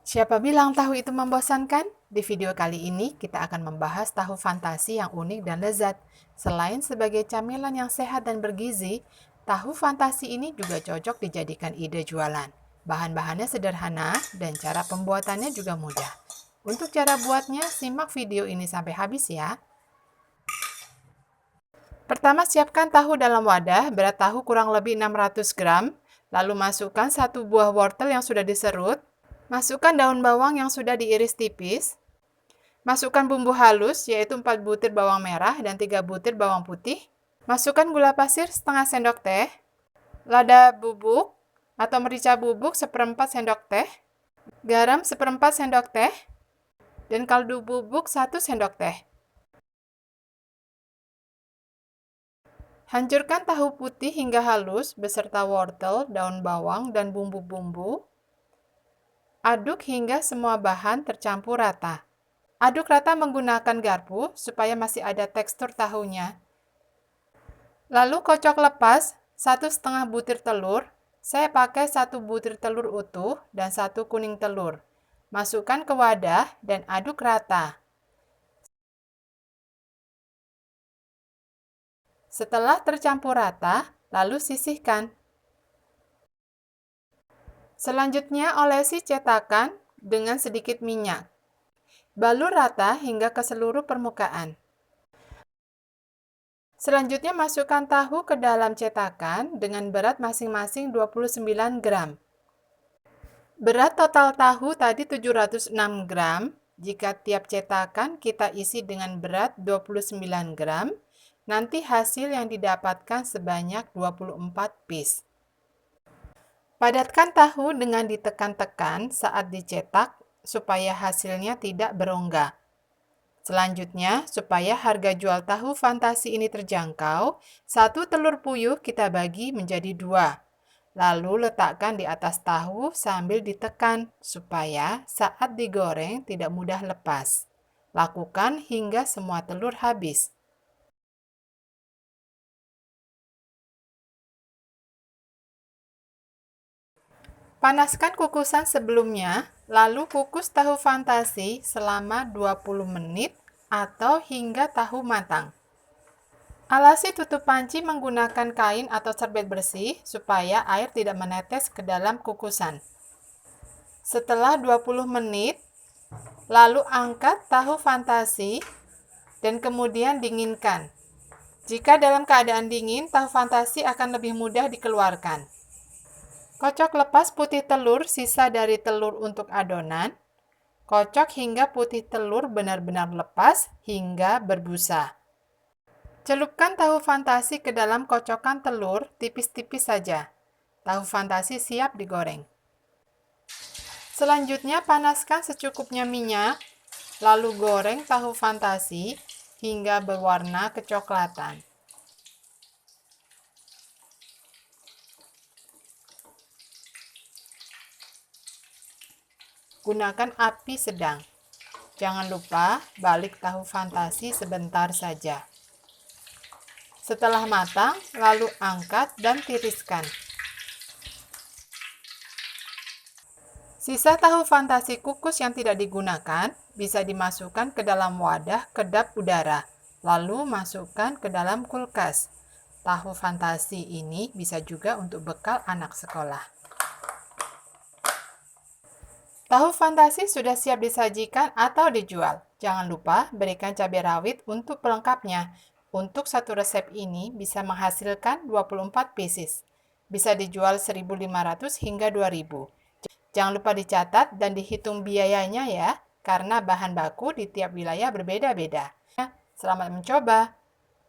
Siapa bilang tahu itu membosankan? Di video kali ini kita akan membahas tahu fantasi yang unik dan lezat. Selain sebagai camilan yang sehat dan bergizi, tahu fantasi ini juga cocok dijadikan ide jualan. Bahan-bahannya sederhana dan cara pembuatannya juga mudah. Untuk cara buatnya, simak video ini sampai habis ya. Pertama, siapkan tahu dalam wadah, berat tahu kurang lebih 600 gram, lalu masukkan 1 buah wortel yang sudah diserut, masukkan daun bawang yang sudah diiris tipis, masukkan bumbu halus yaitu 4 butir bawang merah dan 3 butir bawang putih, masukkan gula pasir setengah sendok teh, lada bubuk atau merica bubuk seperempat sendok teh, garam seperempat sendok teh, dan kaldu bubuk 1 sendok teh. Hancurkan tahu putih hingga halus beserta wortel, daun bawang, dan bumbu-bumbu. Aduk hingga semua bahan tercampur rata. Aduk rata menggunakan garpu supaya masih ada tekstur tahunya. Lalu kocok lepas 1,5 butir telur. Saya pakai 1 butir telur utuh dan 1 kuning telur. Masukkan ke wadah dan aduk rata. Setelah tercampur rata, lalu sisihkan. Selanjutnya olesi cetakan dengan sedikit minyak. Balur rata hingga ke seluruh permukaan. Selanjutnya masukkan tahu ke dalam cetakan dengan berat masing-masing 29 gram. Berat total tahu tadi 706 gram. Jika tiap cetakan kita isi dengan berat 29 gram, nanti hasil yang didapatkan sebanyak 24 piece. Padatkan tahu dengan ditekan-tekan saat dicetak supaya hasilnya tidak berongga. Selanjutnya, supaya harga jual tahu fantasi ini terjangkau, 1 telur puyuh kita bagi menjadi 2. Lalu letakkan di atas tahu sambil ditekan supaya saat digoreng tidak mudah lepas. Lakukan hingga semua telur habis. Panaskan kukusan sebelumnya, lalu kukus tahu fantasi selama 20 menit atau hingga tahu matang. Alasi tutup panci menggunakan kain atau serbet bersih supaya air tidak menetes ke dalam kukusan. Setelah 20 menit, lalu angkat tahu fantasi dan kemudian dinginkan. Jika dalam keadaan dingin, tahu fantasi akan lebih mudah dikeluarkan. Kocok lepas putih telur sisa dari telur untuk adonan. Kocok hingga putih telur benar-benar lepas hingga berbusa. Celupkan tahu fantasi ke dalam kocokan telur tipis-tipis saja. Tahu fantasi siap digoreng. Selanjutnya panaskan secukupnya minyak, lalu goreng tahu fantasi hingga berwarna kecoklatan. Gunakan api sedang. Jangan lupa balik tahu fantasi sebentar saja. Setelah matang, lalu angkat dan tiriskan. Sisa tahu fantasi kukus yang tidak digunakan bisa dimasukkan ke dalam wadah kedap udara, lalu masukkan ke dalam kulkas. Tahu fantasi ini bisa juga untuk bekal anak sekolah. Tahu fantasi sudah siap disajikan atau dijual. Jangan lupa berikan cabai rawit untuk pelengkapnya. Untuk satu resep ini bisa menghasilkan 24 pieces. Bisa dijual 1.500 hingga 2.000. Jangan lupa dicatat dan dihitung biayanya ya, karena bahan baku di tiap wilayah berbeda-beda. Selamat mencoba!